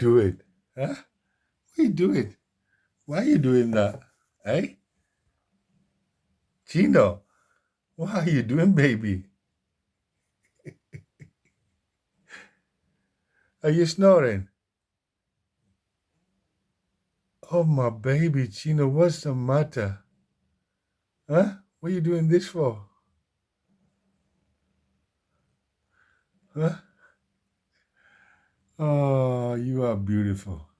do it? Huh? Why you do it? Why are you doing that? Hey? Chino, what are you doing, baby? Are you snoring? Oh, my baby, Chino, what's the matter? Huh? What are you doing this for? Huh? Oh, you are beautiful.